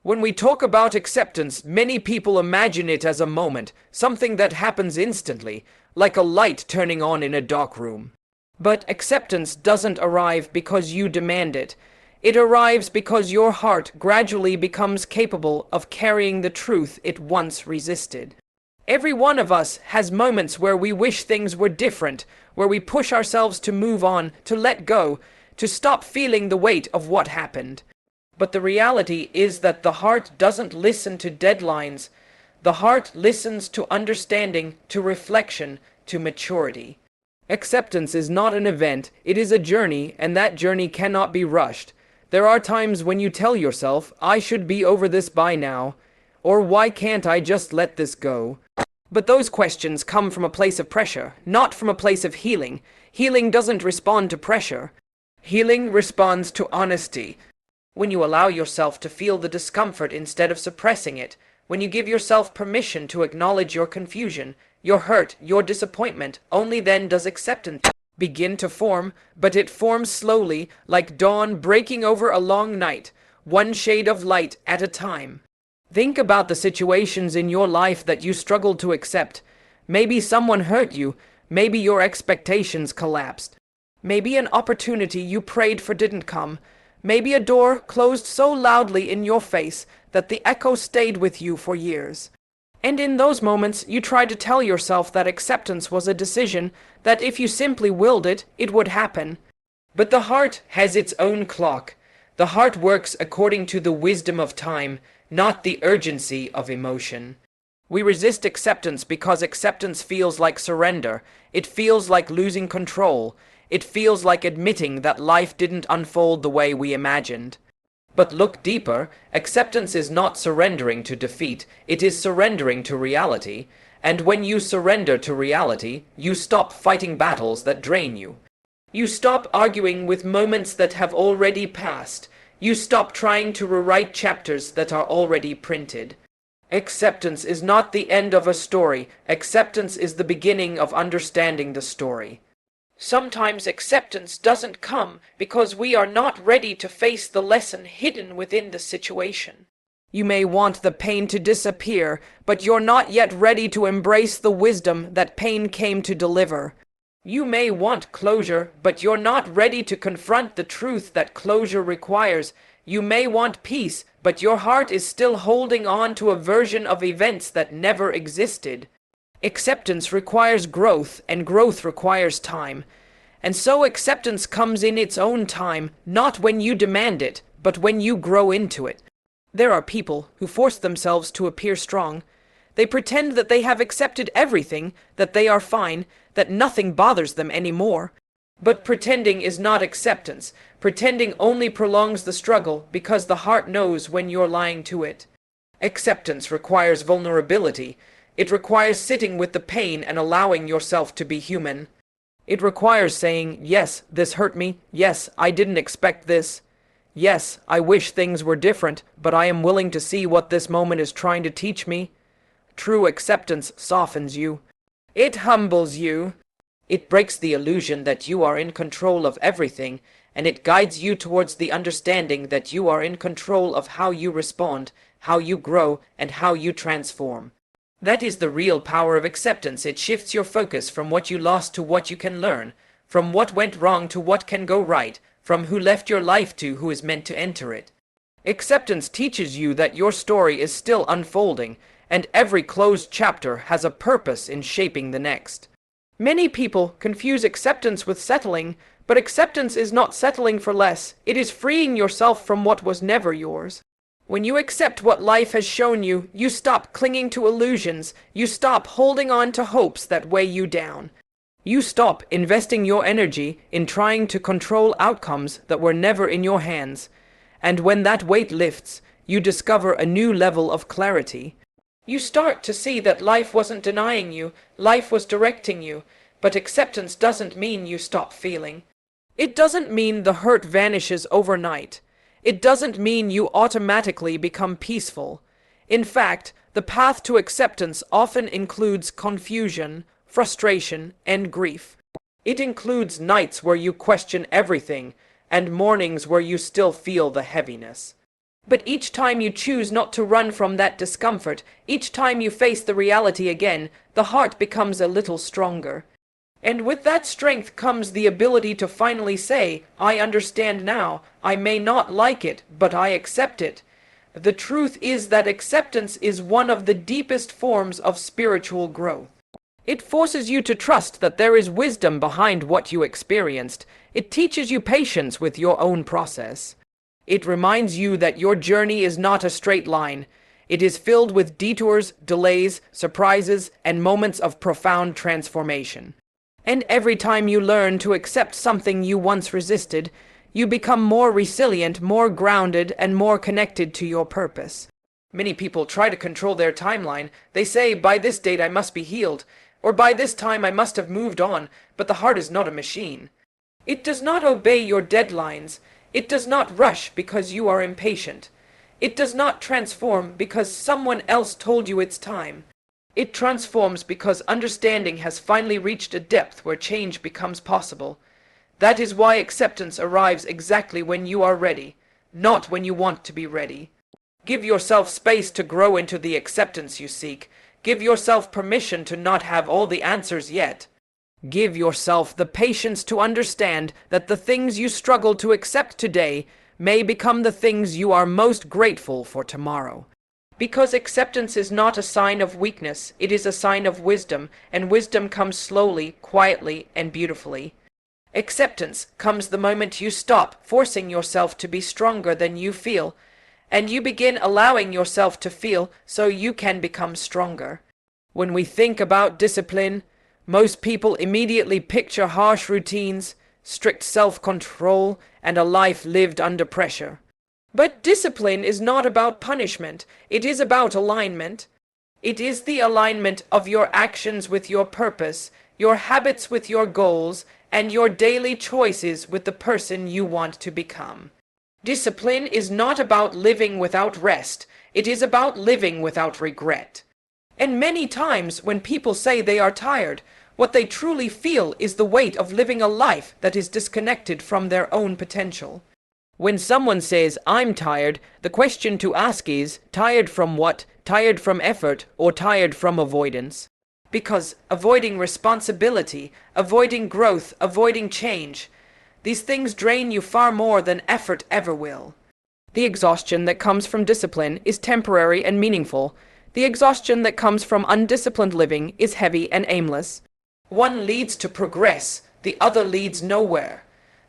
When we talk about acceptance, many people imagine it as a moment, something that happens instantly, like a light turning on in a dark room. But acceptance doesn't arrive because you demand it. It arrives because your heart gradually becomes capable of carrying the truth it once resisted. Every one of us has moments where we wish things were different, where we push ourselves to move on, to let go, to stop feeling the weight of what happened. But the reality is that the heart doesn't listen to deadlines. The heart listens to understanding, to reflection, to maturity. Acceptance is not an event, it is a journey, and that journey cannot be rushed. There are times when you tell yourself, I should be over this by now, or why can't I just let this go? But those questions come from a place of pressure, not from a place of healing. Healing doesn't respond to pressure. Healing responds to honesty. When you allow yourself to feel the discomfort instead of suppressing it, when you give yourself permission to acknowledge your confusion, your hurt, your disappointment, only then does acceptance begin to form, but it forms slowly, like dawn breaking over a long night, one shade of light at a time. Think about the situations in your life that you struggled to accept. Maybe someone hurt you, maybe your expectations collapsed. Maybe an opportunity you prayed for didn't come. Maybe a door closed so loudly in your face that the echo stayed with you for years. And in those moments, you tried to tell yourself that acceptance was a decision, that if you simply willed it, it would happen. But the heart has its own clock. The heart works according to the wisdom of time, not the urgency of emotion. We resist acceptance because acceptance feels like surrender. It feels like losing control. It feels like admitting that life didn't unfold the way we imagined. But look deeper, acceptance is not surrendering to defeat, it is surrendering to reality. And when you surrender to reality, you stop fighting battles that drain you. You stop arguing with moments that have already passed. You stop trying to rewrite chapters that are already printed. Acceptance is not the end of a story. Acceptance is the beginning of understanding the story. Sometimes acceptance doesn't come because we are not ready to face the lesson hidden within the situation. You may want the pain to disappear, but you're not yet ready to embrace the wisdom that pain came to deliver. You may want closure, but you're not ready to confront the truth that closure requires. You may want peace, but your heart is still holding on to a version of events that never existed. Acceptance requires growth, and growth requires time. And so acceptance comes in its own time, not when you demand it, but when you grow into it. There are people who force themselves to appear strong. They pretend that they have accepted everything, that they are fine, that nothing bothers them anymore. But pretending is not acceptance. Pretending only prolongs the struggle because the heart knows when you're lying to it. Acceptance requires vulnerability. It requires sitting with the pain and allowing yourself to be human. It requires saying, yes, this hurt me. Yes, I didn't expect this. Yes, I wish things were different, but I am willing to see what this moment is trying to teach me. True acceptance softens you. It humbles you. It breaks the illusion that you are in control of everything, and it guides you towards the understanding that you are in control of how you respond, how you grow, and how you transform. That is the real power of acceptance. It shifts your focus from what you lost to what you can learn, from what went wrong to what can go right, from who left your life to who is meant to enter it. Acceptance teaches you that your story is still unfolding, and every closed chapter has a purpose in shaping the next. Many people confuse acceptance with settling, but acceptance is not settling for less. It is freeing yourself from what was never yours. When you accept what life has shown you, you stop clinging to illusions. You stop holding on to hopes that weigh you down. You stop investing your energy in trying to control outcomes that were never in your hands. And when that weight lifts, you discover a new level of clarity. You start to see that life wasn't denying you, life was directing you. But acceptance doesn't mean you stop feeling. It doesn't mean the hurt vanishes overnight. It doesn't mean you automatically become peaceful. In fact, the path to acceptance often includes confusion, frustration, and grief. It includes nights where you question everything, and mornings where you still feel the heaviness. But each time you choose not to run from that discomfort, each time you face the reality again, the heart becomes a little stronger. And with that strength comes the ability to finally say, I understand now, I may not like it, but I accept it. The truth is that acceptance is one of the deepest forms of spiritual growth. It forces you to trust that there is wisdom behind what you experienced. It teaches you patience with your own process. It reminds you that your journey is not a straight line. It is filled with detours, delays, surprises, and moments of profound transformation. And every time you learn to accept something you once resisted, you become more resilient, more grounded, and more connected to your purpose. Many people try to control their timeline. They say, by this date I must be healed, or by this time I must have moved on, but the heart is not a machine. It does not obey your deadlines. It does not rush because you are impatient. It does not transform because someone else told you it's time. It transforms because understanding has finally reached a depth where change becomes possible. That is why acceptance arrives exactly when you are ready, not when you want to be ready. Give yourself space to grow into the acceptance you seek. Give yourself permission to not have all the answers yet. Give yourself the patience to understand that the things you struggle to accept today may become the things you are most grateful for tomorrow. Because acceptance is not a sign of weakness, it is a sign of wisdom, and wisdom comes slowly, quietly, and beautifully. Acceptance comes the moment you stop forcing yourself to be stronger than you feel, and you begin allowing yourself to feel so you can become stronger. When we think about discipline, most people immediately picture harsh routines, strict self-control, and a life lived under pressure. But discipline is not about punishment, it is about alignment. It is the alignment of your actions with your purpose, your habits with your goals, and your daily choices with the person you want to become. Discipline is not about living without rest, it is about living without regret. And many times when people say they are tired, what they truly feel is the weight of living a life that is disconnected from their own potential. When someone says, I'm tired, the question to ask is, tired from what? Tired from effort or tired from avoidance? Because avoiding responsibility, avoiding growth, avoiding change, these things drain you far more than effort ever will. The exhaustion that comes from discipline is temporary and meaningful. The exhaustion that comes from undisciplined living is heavy and aimless. One leads to progress, the other leads nowhere.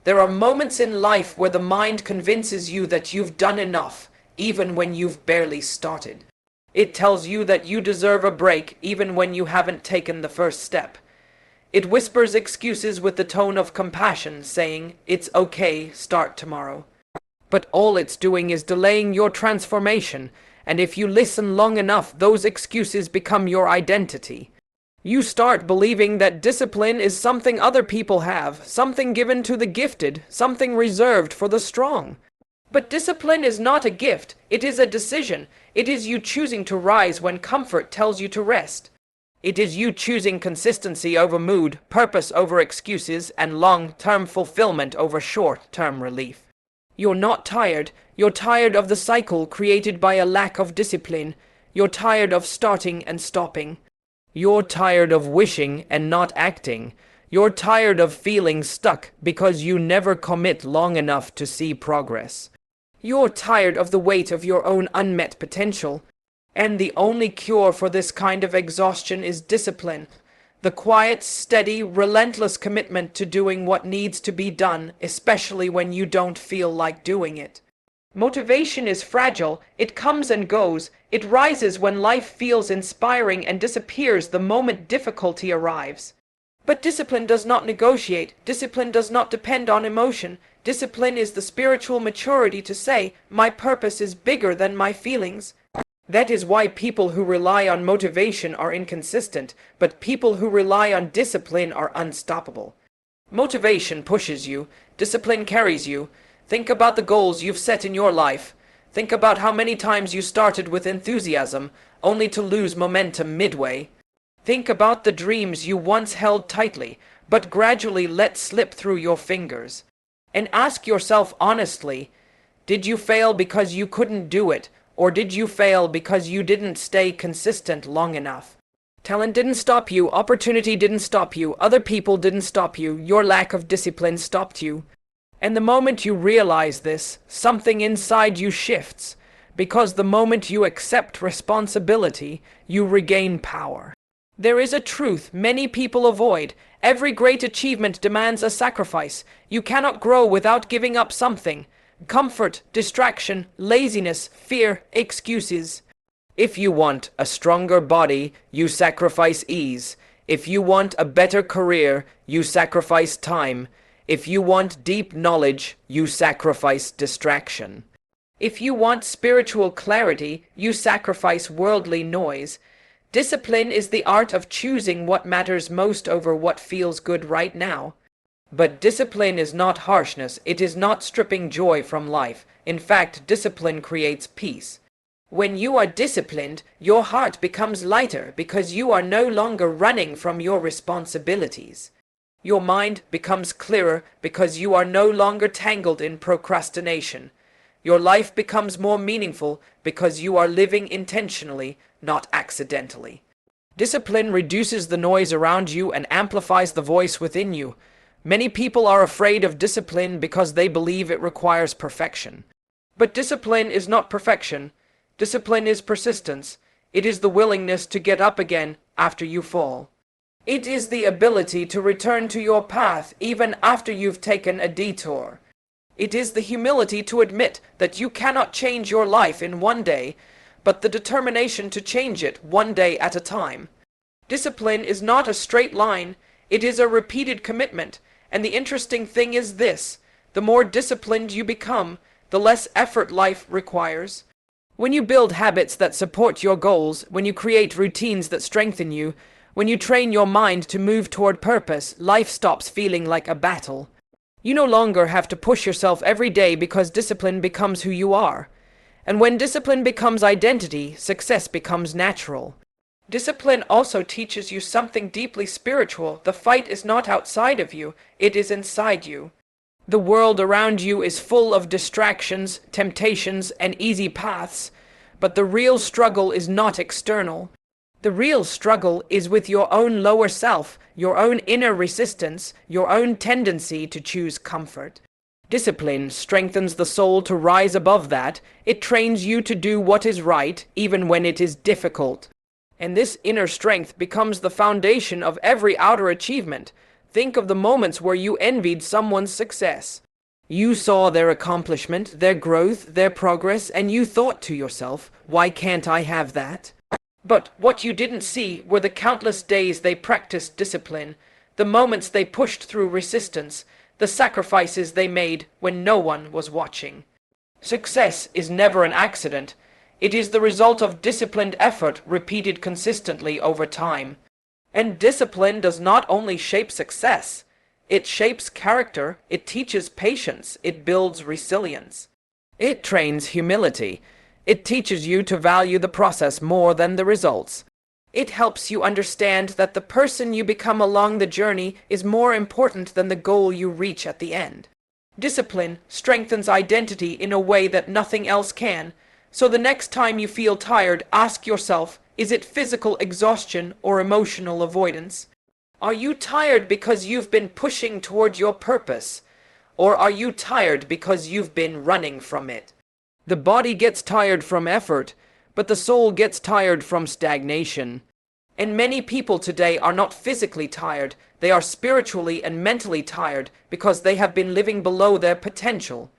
There are moments in life where the mind convinces you that you've done enough, even when you've barely started. It tells you that you deserve a break, even when you haven't taken the first step. It whispers excuses with the tone of compassion, saying, it's okay, start tomorrow. But all it's doing is delaying your transformation, and if you listen long enough, those excuses become your identity. You start believing that discipline is something other people have, something given to the gifted, something reserved for the strong. But discipline is not a gift, it is a decision. It is you choosing to rise when comfort tells you to rest. It is you choosing consistency over mood, purpose over excuses, and long-term fulfillment over short-term relief. You're not tired. You're tired of the cycle created by a lack of discipline. You're tired of starting and stopping. You're tired of wishing and not acting. You're tired of feeling stuck because you never commit long enough to see progress. You're tired of the weight of your own unmet potential. And the only cure for this kind of exhaustion is discipline. The quiet, steady, relentless commitment to doing what needs to be done, especially when you don't feel like doing it. Motivation is fragile, it comes and goes, it rises when life feels inspiring and disappears the moment difficulty arrives. But discipline does not negotiate, discipline does not depend on emotion, discipline is the spiritual maturity to say, my purpose is bigger than my feelings. That is why people who rely on motivation are inconsistent, but people who rely on discipline are unstoppable. Motivation pushes you, discipline carries you. Think about the goals you've set in your life. Think about how many times you started with enthusiasm, only to lose momentum midway. Think about the dreams you once held tightly, but gradually let slip through your fingers. And ask yourself honestly, Did you fail because you couldn't do it? Or did you fail because you didn't stay consistent long enough? Talent didn't stop you, opportunity didn't stop you, other people didn't stop you, your lack of discipline stopped you. And the moment you realize this, something inside you shifts, because the moment you accept responsibility, you regain power. There is a truth many people avoid. Every great achievement demands a sacrifice. You cannot grow without giving up something. Comfort, distraction, laziness, fear, excuses. If you want a stronger body, you sacrifice ease. If you want a better career, you sacrifice time. If you want deep knowledge, you sacrifice distraction. If you want spiritual clarity, you sacrifice worldly noise. Discipline is the art of choosing what matters most over what feels good right now. But discipline is not harshness, it is not stripping joy from life. In fact, discipline creates peace. When you are disciplined, your heart becomes lighter because you are no longer running from your responsibilities. Your mind becomes clearer because you are no longer tangled in procrastination. Your life becomes more meaningful because you are living intentionally, not accidentally. Discipline reduces the noise around you and amplifies the voice within you. Many people are afraid of discipline because they believe it requires perfection. But discipline is not perfection. Discipline is persistence. It is the willingness to get up again after you fall. It is the ability to return to your path even after you've taken a detour. It is the humility to admit that you cannot change your life in one day, but the determination to change it one day at a time. Discipline is not a straight line, it is a repeated commitment, and the interesting thing is this: the more disciplined you become, the less effort life requires. When you build habits that support your goals, when you create routines that strengthen you, when you train your mind to move toward purpose, life stops feeling like a battle. You no longer have to push yourself every day because discipline becomes who you are. And when discipline becomes identity, success becomes natural. Discipline also teaches you something deeply spiritual. The fight is not outside of you, it is inside you. The world around you is full of distractions, temptations, and easy paths, but the real struggle is not external. The real struggle is with your own lower self, your own inner resistance, your own tendency to choose comfort. Discipline strengthens the soul to rise above that. It trains you to do what is right, even when it is difficult. And this inner strength becomes the foundation of every outer achievement. Think of the moments where you envied someone's success. You saw their accomplishment, their growth, their progress, and you thought to yourself, why can't I have that? But what you didn't see were the countless days they practiced discipline, the moments they pushed through resistance, the sacrifices they made when no one was watching. Success is never an accident. It is the result of disciplined effort repeated consistently over time. And discipline does not only shape success, it shapes character, it teaches patience, it builds resilience. It trains humility. It teaches you to value the process more than the results. It helps you understand that the person you become along the journey is more important than the goal you reach at the end. Discipline strengthens identity in a way that nothing else can. So the next time you feel tired, ask yourself, is it physical exhaustion or emotional avoidance? Are you tired because you've been pushing toward your purpose? Or are you tired because you've been running from it? The body gets tired from effort, but the soul gets tired from stagnation. And many people today are not physically tired, they are spiritually and mentally tired because they have been living below their potential.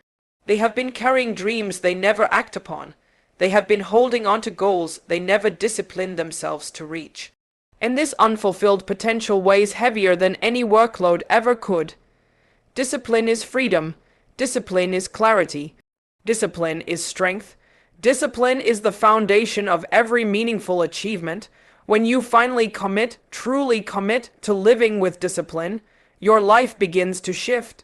They have been carrying dreams they never act upon. They have been holding on to goals they never disciplined themselves to reach. And this unfulfilled potential weighs heavier than any workload ever could. Discipline is freedom. Discipline is clarity. Discipline is strength. Discipline is the foundation of every meaningful achievement. When you finally commit, truly commit to living with discipline, your life begins to shift.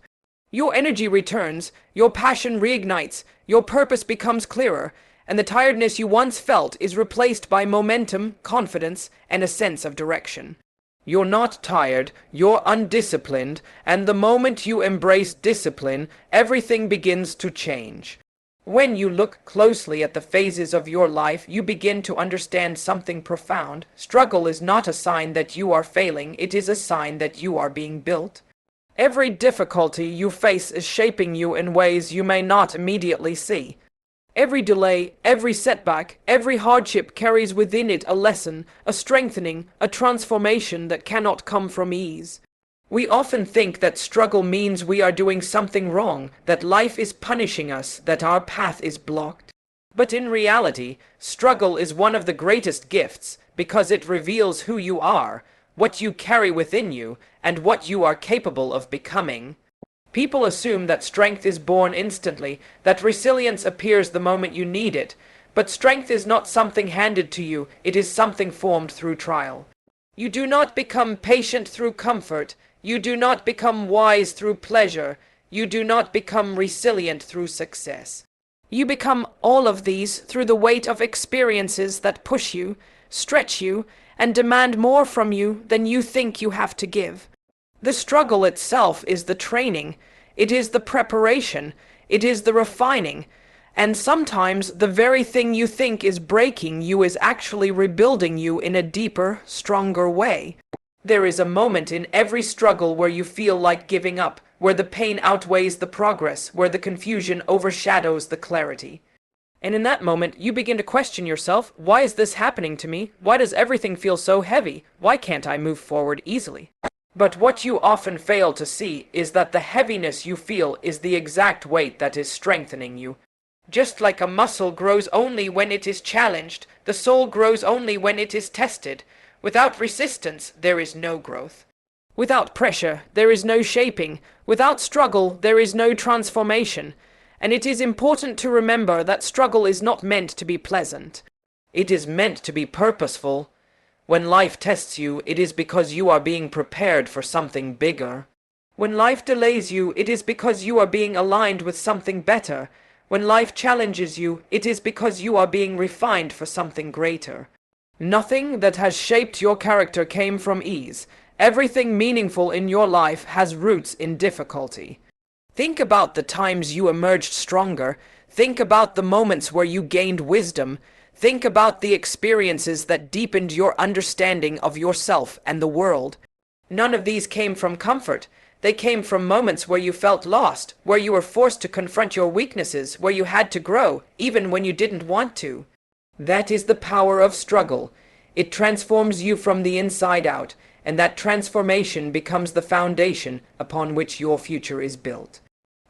Your energy returns, your passion reignites, your purpose becomes clearer, and the tiredness you once felt is replaced by momentum, confidence, and a sense of direction. You're not tired, you're undisciplined, and the moment you embrace discipline, everything begins to change. When you look closely at the phases of your life, you begin to understand something profound. Struggle is not a sign that you are failing, it is a sign that you are being built. Every difficulty you face is shaping you in ways you may not immediately see. Every delay, every setback, every hardship carries within it a lesson, a strengthening, a transformation that cannot come from ease. We often think that struggle means we are doing something wrong, that life is punishing us, that our path is blocked. But in reality, struggle is one of the greatest gifts because it reveals who you are, what you carry within you, and what you are capable of becoming. People assume that strength is born instantly, that resilience appears the moment you need it, but strength is not something handed to you, it is something formed through trial. You do not become patient through comfort, you do not become wise through pleasure, you do not become resilient through success. You become all of these through the weight of experiences that push you, stretch you, and demand more from you than you think you have to give. The struggle itself is the training, it is the preparation, it is the refining, and sometimes the very thing you think is breaking you is actually rebuilding you in a deeper, stronger way. There is a moment in every struggle where you feel like giving up, where the pain outweighs the progress, where the confusion overshadows the clarity. And in that moment, you begin to question yourself, why is this happening to me? Why does everything feel so heavy? Why can't I move forward easily? But what you often fail to see is that the heaviness you feel is the exact weight that is strengthening you. Just like a muscle grows only when it is challenged, the soul grows only when it is tested. Without resistance, there is no growth. Without pressure, there is no shaping. Without struggle, there is no transformation. And it is important to remember that struggle is not meant to be pleasant. It is meant to be purposeful. When life tests you, it is because you are being prepared for something bigger. When life delays you, it is because you are being aligned with something better. When life challenges you, it is because you are being refined for something greater. Nothing that has shaped your character came from ease. Everything meaningful in your life has roots in difficulty. Think about the times you emerged stronger. Think about the moments where you gained wisdom. Think about the experiences that deepened your understanding of yourself and the world. None of these came from comfort. They came from moments where you felt lost, where you were forced to confront your weaknesses, where you had to grow, even when you didn't want to. That is the power of struggle. It transforms you from the inside out, and that transformation becomes the foundation upon which your future is built.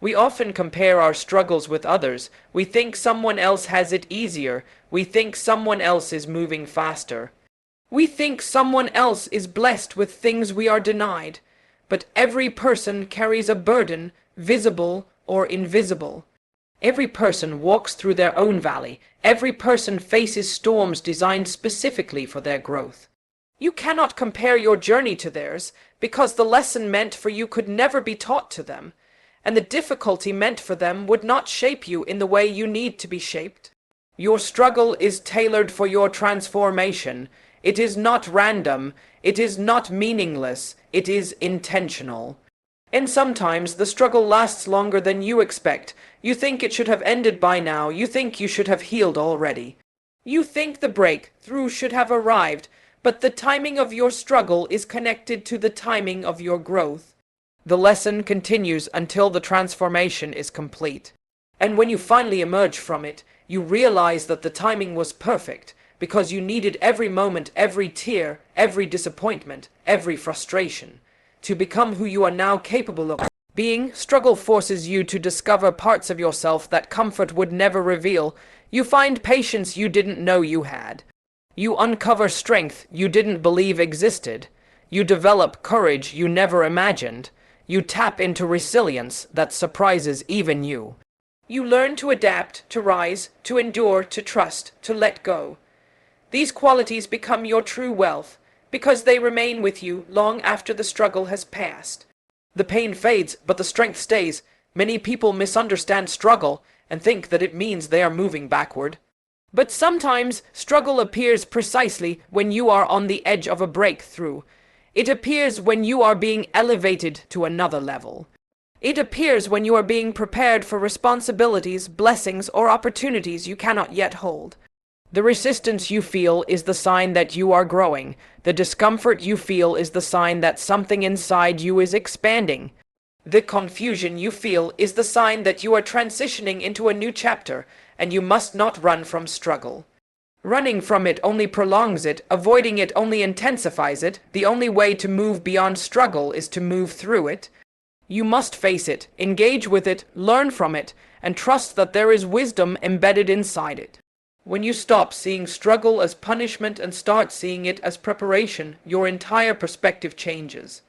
We often compare our struggles with others. We think someone else has it easier. We think someone else is moving faster. We think someone else is blessed with things we are denied. But every person carries a burden, visible or invisible. Every person walks through their own valley. Every person faces storms designed specifically for their growth. You cannot compare your journey to theirs, because the lesson meant for you could never be taught to them, and the difficulty meant for them would not shape you in the way you need to be shaped. Your struggle is tailored for your transformation. It is not random. It is not meaningless. It is intentional. And sometimes the struggle lasts longer than you expect. You think it should have ended by now. You think you should have healed already. You think the breakthrough should have arrived, but the timing of your struggle is connected to the timing of your growth. The lesson continues until the transformation is complete. And when you finally emerge from it, you realize that the timing was perfect, because you needed every moment, every tear, every disappointment, every frustration, to become who you are now capable of being. Struggle forces you to discover parts of yourself that comfort would never reveal. You find patience you didn't know you had. You uncover strength you didn't believe existed. You develop courage you never imagined. You tap into resilience that surprises even you. You learn to adapt, to rise, to endure, to trust, to let go. These qualities become your true wealth, because they remain with you long after the struggle has passed. The pain fades, but the strength stays. Many people misunderstand struggle and think that it means they are moving backward. But sometimes struggle appears precisely when you are on the edge of a breakthrough. It appears when you are being elevated to another level. It appears when you are being prepared for responsibilities, blessings, or opportunities you cannot yet hold. The resistance you feel is the sign that you are growing. The discomfort you feel is the sign that something inside you is expanding. The confusion you feel is the sign that you are transitioning into a new chapter, and you must not run from struggle. Running from it only prolongs it, avoiding it only intensifies it. The only way to move beyond struggle is to move through it. You must face it, engage with it, learn from it, and trust that there is wisdom embedded inside it. When you stop seeing struggle as punishment and start seeing it as preparation, your entire perspective changes.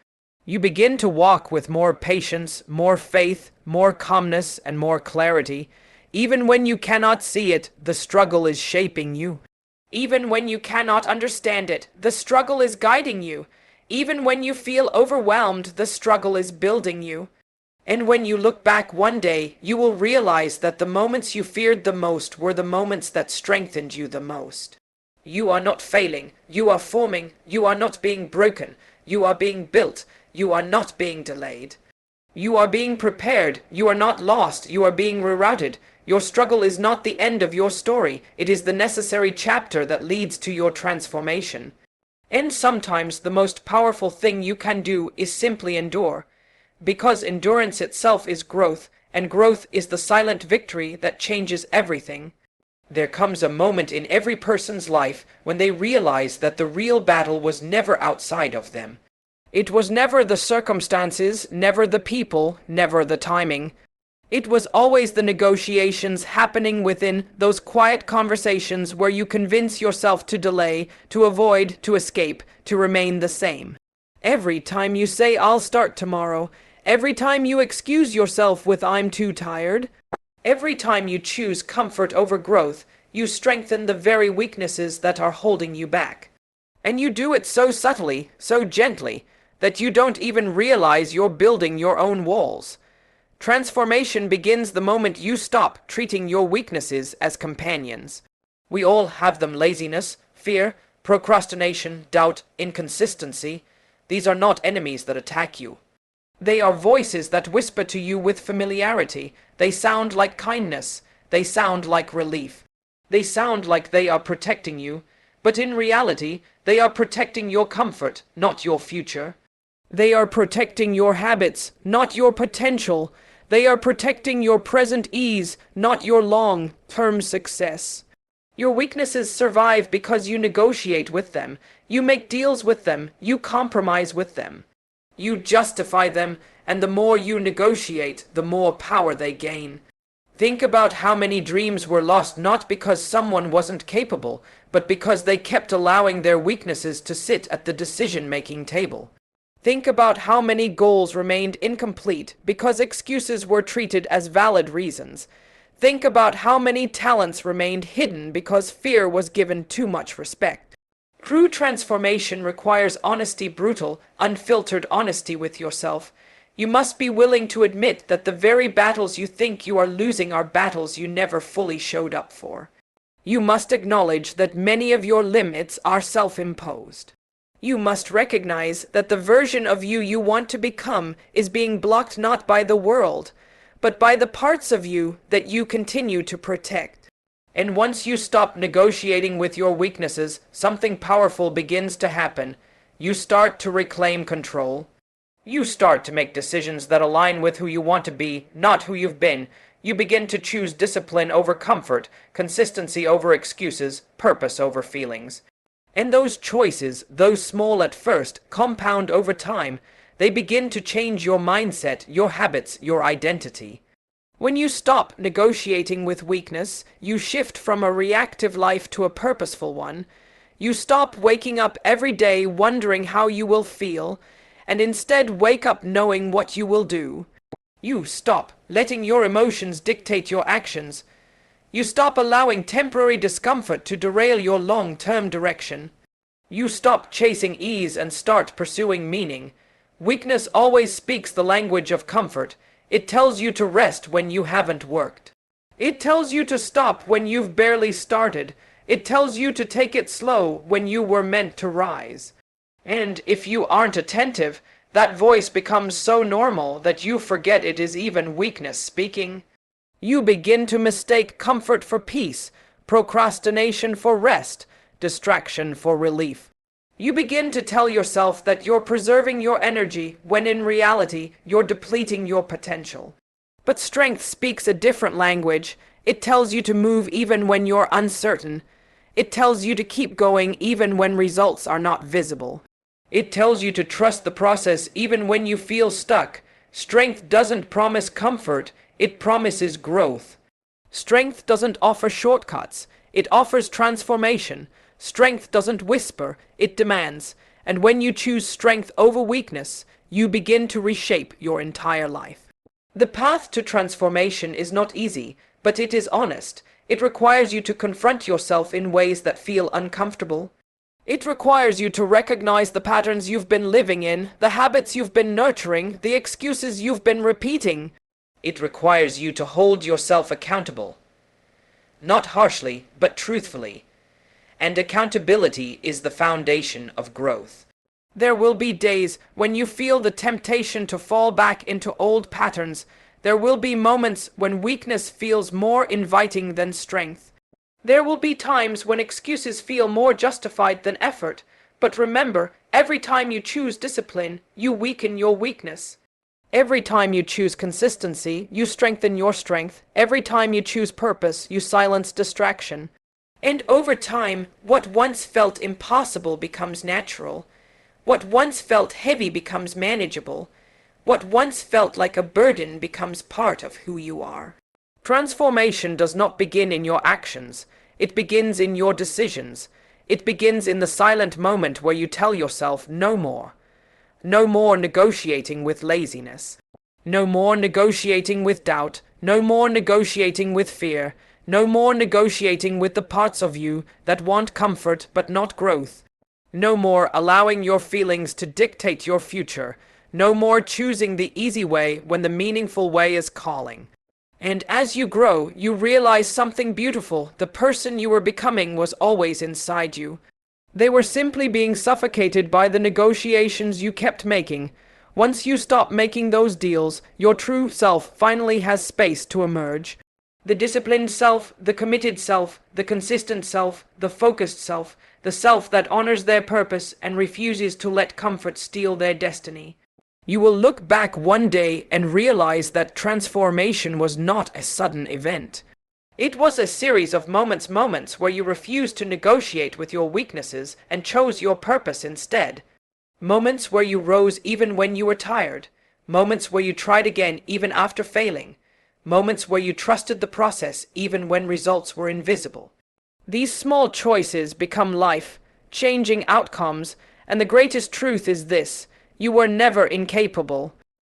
You begin to walk with more patience, more faith, more calmness, and more clarity. Even when you cannot see it, the struggle is shaping you. Even when you cannot understand it, the struggle is guiding you. Even when you feel overwhelmed, the struggle is building you. And when you look back one day, you will realize that the moments you feared the most were the moments that strengthened you the most. You are not failing. You are forming. You are not being broken. You are being built. You are not being delayed. You are being prepared. You are not lost. You are being rerouted. Your struggle is not the end of your story. It is the necessary chapter that leads to your transformation. And sometimes the most powerful thing you can do is simply endure. Because endurance itself is growth, and growth is the silent victory that changes everything. There comes a moment in every person's life when they realize that the real battle was never outside of them. It was never the circumstances, never the people, never the timing. It was always the negotiations happening within, those quiet conversations where you convince yourself to delay, to avoid, to escape, to remain the same. Every time you say, "I'll start tomorrow," every time you excuse yourself with "I'm too tired," every time you choose comfort over growth, you strengthen the very weaknesses that are holding you back. And you do it so subtly, so gently, that you don't even realize you're building your own walls. Transformation begins the moment you stop treating your weaknesses as companions. We all have them: laziness, fear, procrastination, doubt, inconsistency. These are not enemies that attack you. They are voices that whisper to you with familiarity. They sound like kindness. They sound like relief. They sound like they are protecting you, but in reality, they are protecting your comfort, not your future. They are protecting your habits, not your potential. They are protecting your present ease, not your long-term success. Your weaknesses survive because you negotiate with them. You make deals with them. You compromise with them. You justify them, and the more you negotiate, the more power they gain. Think about how many dreams were lost not because someone wasn't capable, but because they kept allowing their weaknesses to sit at the decision-making table. Think about how many goals remained incomplete because excuses were treated as valid reasons. Think about how many talents remained hidden because fear was given too much respect. True transformation requires honesty, brutal, unfiltered honesty with yourself. You must be willing to admit that the very battles you think you are losing are battles you never fully showed up for. You must acknowledge that many of your limits are self-imposed. You must recognize that the version of you want to become is being blocked not by the world, but by the parts of you that you continue to protect. And once you stop negotiating with your weaknesses, something powerful begins to happen. You start to reclaim control. You start to make decisions that align with who you want to be, not who you've been. You begin to choose discipline over comfort, consistency over excuses, purpose over feelings. And those choices, though small at first, compound over time. They begin to change your mindset, your habits, your identity. When you stop negotiating with weakness, you shift from a reactive life to a purposeful one. You stop waking up every day wondering how you will feel, and instead wake up knowing what you will do. You stop letting your emotions dictate your actions. You stop allowing temporary discomfort to derail your long-term direction. You stop chasing ease and start pursuing meaning. Weakness always speaks the language of comfort. It tells you to rest when you haven't worked. It tells you to stop when you've barely started. It tells you to take it slow when you were meant to rise. And if you aren't attentive, That voice becomes so normal that you forget it is even weakness speaking. You begin to mistake comfort for peace, procrastination for rest, distraction for relief. You begin to tell yourself that you're preserving your energy when in reality you're depleting your potential. But strength speaks a different language. It tells you to move even when you're uncertain. It tells you to keep going even when results are not visible. It tells you to trust the process even when you feel stuck. Strength doesn't promise comfort, it promises growth. Strength doesn't offer shortcuts, it offers transformation. Strength doesn't whisper, it demands. And when you choose strength over weakness, you begin to reshape your entire life. The path to transformation is not easy, but it is honest. It requires you to confront yourself in ways that feel uncomfortable. It requires you to recognize the patterns you've been living in, the habits you've been nurturing, the excuses you've been repeating. It requires you to hold yourself accountable. Not harshly, but truthfully. And accountability is the foundation of growth. There will be days when you feel the temptation to fall back into old patterns. There will be moments when weakness feels more inviting than strength. There will be times when excuses feel more justified than effort. But remember, every time you choose discipline, you weaken your weakness. Every time you choose consistency, you strengthen your strength. Every time you choose purpose, you silence distraction. And over time, what once felt impossible becomes natural. What once felt heavy becomes manageable. What once felt like a burden becomes part of who you are. Transformation does not begin in your actions. It begins in your decisions. It begins in the silent moment where you tell yourself no more. No more negotiating with laziness. No more negotiating with doubt. No more negotiating with fear. No more negotiating with the parts of you that want comfort but not growth. No more allowing your feelings to dictate your future. No more choosing the easy way when the meaningful way is calling. And as you grow, you realize something beautiful. The person you were becoming was always inside you. They were simply being suffocated by the negotiations you kept making. Once you stop making those deals, your true self finally has space to emerge. The disciplined self, the committed self, the consistent self, the focused self, the self that honors their purpose and refuses to let comfort steal their destiny. You will look back one day and realize that transformation was not a sudden event. It was a series of moments where you refused to negotiate with your weaknesses and chose your purpose instead. Moments where you rose even when you were tired. Moments where you tried again even after failing. Moments where you trusted the process even when results were invisible. These small choices become life-changing outcomes, and the greatest truth is this: you were never incapable.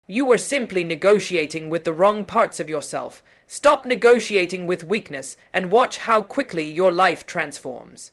You were simply negotiating with the wrong parts of yourself. Stop negotiating with weakness and watch how quickly your life transforms.